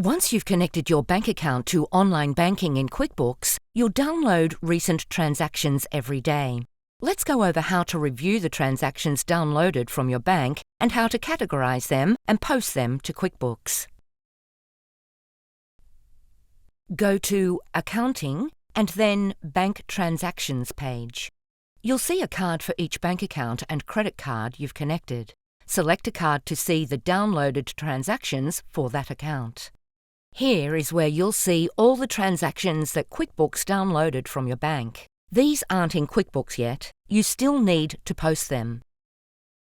Once you've connected your bank account to online banking in QuickBooks, you'll download recent transactions every day. Let's go over how to review the transactions downloaded from your bank and how to categorize them and post them to QuickBooks. Go to Accounting and then Bank Transactions page. You'll see a card for each bank account and credit card you've connected. Select a card to see the downloaded transactions for that account. Here is where you'll see all the transactions that QuickBooks downloaded from your bank. These aren't in QuickBooks yet. You still need to post them.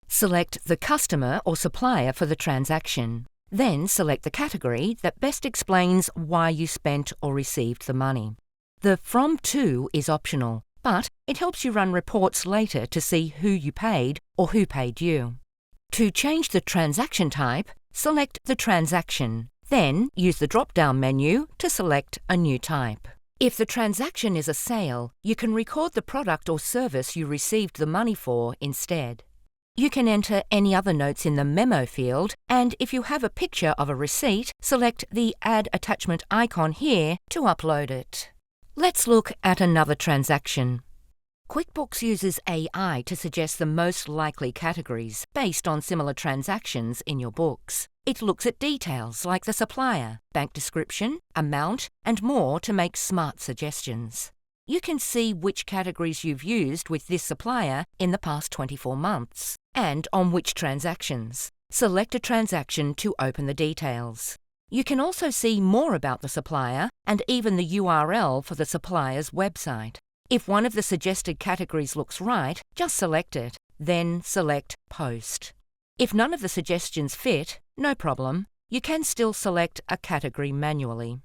Select the customer or supplier for the transaction. Then select the category that best explains why you spent or received the money. The From To is optional, but it helps you run reports later to see who you paid or who paid you. To change the transaction type, select the transaction. Then use the drop-down menu to select a new type. If the transaction is a sale, you can record the product or service you received the money for instead. You can enter any other notes in the Memo field, and if you have a picture of a receipt, select the Add Attachment icon here to upload it. Let's look at another transaction. QuickBooks uses AI to suggest the most likely categories based on similar transactions in your books. It looks at details like the supplier, bank description, amount, and more to make smart suggestions. You can see which categories you've used with this supplier in the past 24 months and on which transactions. Select a transaction to open the details. You can also see more about the supplier and even the URL for the supplier's website. If one of the suggested categories looks right, just select it, then select Post. If none of the suggestions fit, no problem. You can still select a category manually.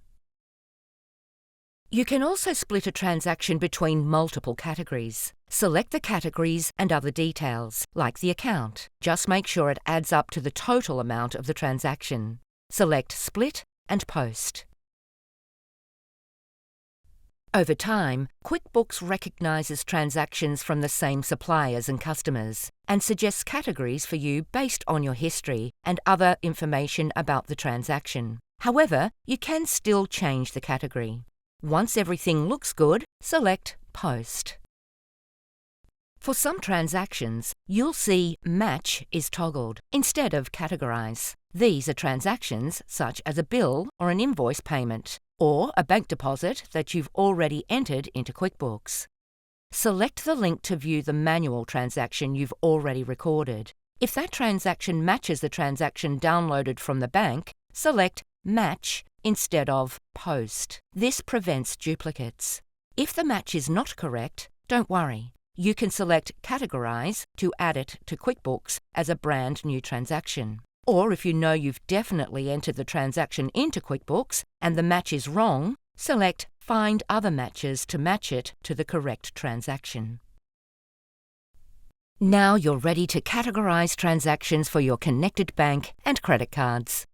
You can also split a transaction between multiple categories. Select the categories and other details, like the account. Just make sure it adds up to the total amount of the transaction. Select Split and Post. Over time, QuickBooks recognizes transactions from the same suppliers and customers and suggests categories for you based on your history and other information about the transaction. However, you can still change the category. Once everything looks good, select Post. For some transactions, you'll see Match is toggled instead of Categorize. These are transactions such as a bill or an invoice payment, or a bank deposit that you've already entered into QuickBooks. Select the link to view the manual transaction you've already recorded. If that transaction matches the transaction downloaded from the bank, select Match instead of Post. This prevents duplicates. If the match is not correct, don't worry. You can select Categorize to add it to QuickBooks as a brand new transaction. Or if you know you've definitely entered the transaction into QuickBooks and the match is wrong, select Find Other Matches to match it to the correct transaction. Now you're ready to categorize transactions for your connected bank and credit cards.